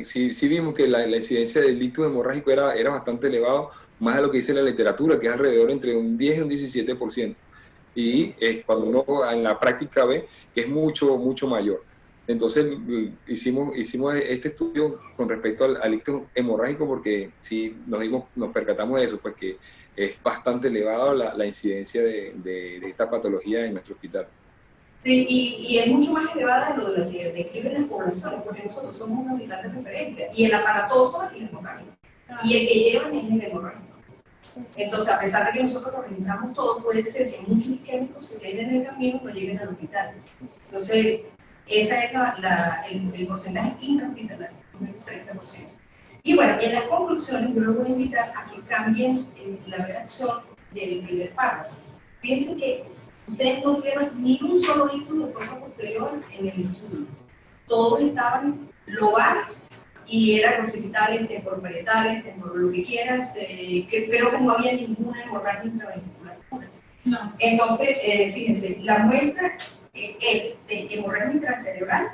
Sí vimos que la incidencia del ictus hemorrágico era bastante elevado, más de lo que dice la literatura, que es alrededor entre un 10 y un 17%. Y cuando uno en la práctica ve que es mucho, mucho mayor. Entonces hicimos este estudio con respecto al ictus hemorrágico porque sí nos percatamos de eso, pues que es bastante elevado la incidencia de esta patología en nuestro hospital. Sí, y es mucho más elevada de lo que describen las poblaciones, porque nosotros somos una unidad de referencia, y el aparatoso es el hemorrágico, y el que llevan es el hemorrágico. Entonces, a pesar de que nosotros lo registramos todo, puede ser que muchos isquémicos se queden en el camino y no lleguen al hospital. Entonces, ese es el porcentaje intrahospitalario, un 30%. Y bueno, en las conclusiones yo los voy a invitar a que cambien la redacción del primer párrafo. Piensen que ustedes no tuvieron ni un solo ictus de fosa posterior en el estudio. Todos estaban lobales y eran occipitales, temporoparietales, lo que quieras. Creo que no había ninguna hemorragia intraventricular. No. Entonces, fíjense, la muestra es de hemorragia intracerebral,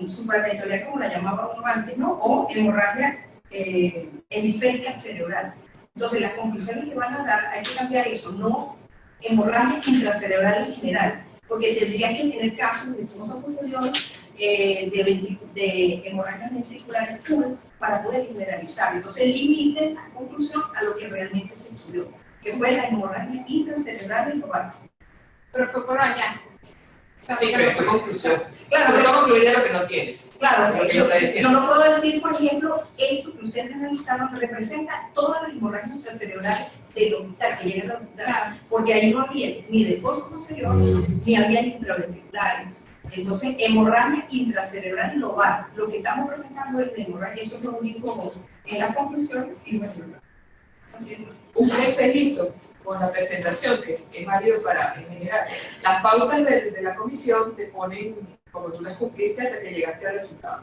supratentorial como la llamábamos antes, ¿no? O hemorragia hemisférica cerebral. Entonces, las conclusiones que van a dar, hay que cambiar eso, no hemorragia intracerebral en general, porque tendría que tener casos de fosa posterior, de hemorragias ventriculares puras para poder generalizar. Entonces, limiten la conclusión a lo que realmente se estudió, que fue la hemorragia intracerebral y torácica. Pero fue por allá. Sí, pero fue conclusión. Claro, pero no concluir de lo que no tienes. Claro, yo no puedo decir, por ejemplo, esto que ustedes analizaron representa todas las hemorragias intracerebrales del hospital, que llegan al hospital, porque ahí no había ni de fosa posterior, ni había intraventriculares, Entonces, hemorragia intracerebral lobar. Lo que estamos presentando es de hemorragia, eso es lo único en las conclusiones y bueno, un consejito con la presentación, que es válido para en general. Las pautas de la comisión te ponen como tú las cumpliste hasta que llegaste al resultado.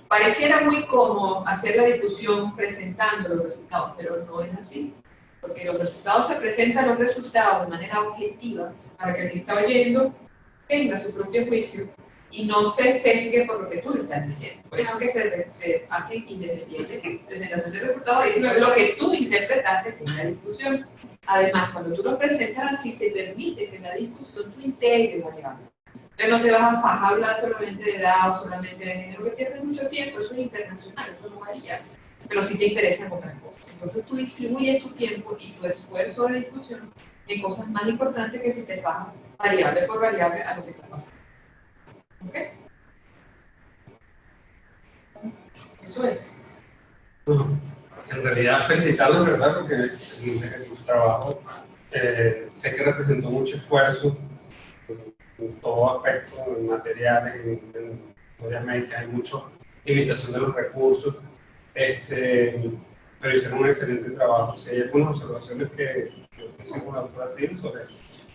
Pareciera muy cómodo hacer la discusión presentando los resultados, pero no es así. Porque los resultados se presentan los resultados de manera objetiva para que el que está oyendo tenga su propio juicio y no se sesgue por lo que tú le estás diciendo. Por eso que se hace independiente presentación de resultados y lo que tú interpretaste en la discusión. Además, cuando tú lo presentas así, te permite que en la discusión tú integres la variable. Entonces no te vas a hablar solamente de edad o solamente de género, que pierdes mucho tiempo, eso es internacional, eso no varía. Pero sí te interesan otras cosas. Entonces tú distribuyes tu tiempo y tu esfuerzo de discusión en cosas más importantes que si te vas variable por variable a lo que está pasando. ¿Ok? Eso es. Bueno, en realidad felicitarlos, ¿verdad? Porque tu trabajo sé que representó mucho esfuerzo en todo aspecto, en materiales, en historias médicas, hay mucha limitación de los recursos, pero hicieron un excelente trabajo. Si hay algunas observaciones que yo hice con la doctora Tim sobre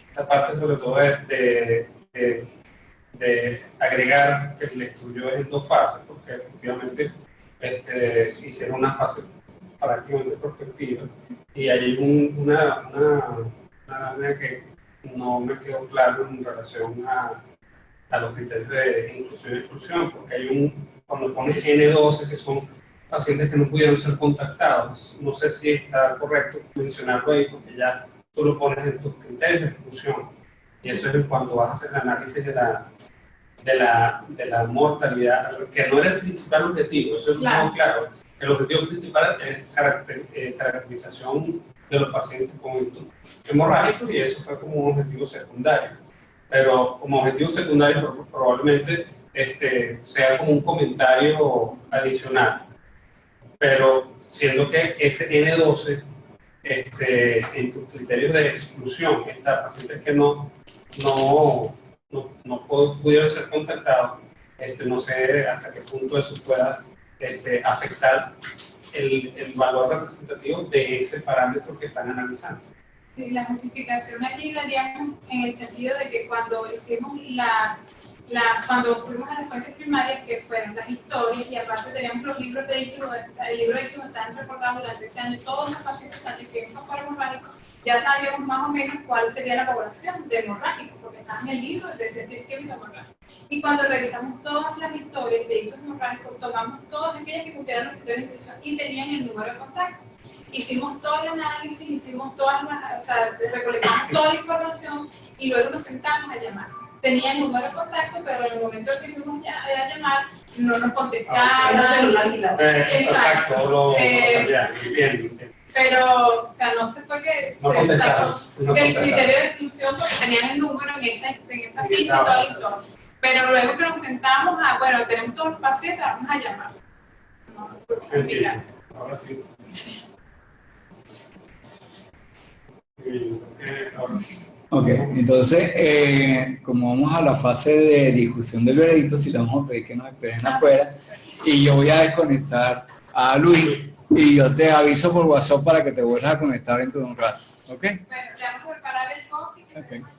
esta parte, sobre todo de agregar que el estudio es en 2 fases, porque efectivamente hicieron una fase prácticamente prospectiva y hay una que no me quedó claro en relación a los criterios de inclusión y exclusión, porque cuando pones N12, que son pacientes que no pudieron ser contactados, no sé si está correcto mencionarlo ahí, porque ya tú lo pones en tus criterios de exclusión, y eso es cuando vas a hacer el análisis de la mortalidad, que no era el principal objetivo, eso es muy claro. El objetivo principal es caracterización de los pacientes con estos hemorrágicos, y eso fue como un objetivo secundario. Pero como objetivo secundario probablemente sea como un comentario adicional. Pero siendo que ese N12, en tus criterios de exclusión, está pacientes que no pudieron ser contactados, no sé hasta qué punto eso pueda afectar el valor representativo de ese parámetro que están analizando. Sí, la justificación allí la haríamos en el sentido de que cuando hicimos cuando fuimos a las fuentes primarias, que fueron las historias, y aparte teníamos los libros de ITU, el libro de ITU están reportados durante ese año, todos los pacientes que no fueron hemorrágicos, ya sabíamos más o menos cuál sería la población de hemorrágicos, porque está en el libro de sentir que es hemorrágico. Y cuando revisamos todas las historias de hitos hemorrágicos, tomamos todas aquellas que cumplieran los criterios de inclusión y tenían el número de contacto. Hicimos todo el análisis, hicimos recolectamos toda la información y luego nos sentamos a llamar. Tenía el número de contacto, pero en el momento en que fuimos a llamar, no nos contestaban. Exacto, entiendo. Pero, o sea, no se fue que el criterio de exclusión porque tenían el número en esta ficha y toda la historia. Pero luego que nos sentamos bueno, tenemos todos los pacientes, vamos a llamar. Ahora sí. Ok, entonces, como vamos a la fase de discusión del veredicto, si le vamos a pedir que nos esperen afuera, y yo voy a desconectar a Luis, y yo te aviso por WhatsApp para que te vuelvas a conectar dentro de un rato, ¿ok? Bueno, le vamos a preparar el coffee. Okay.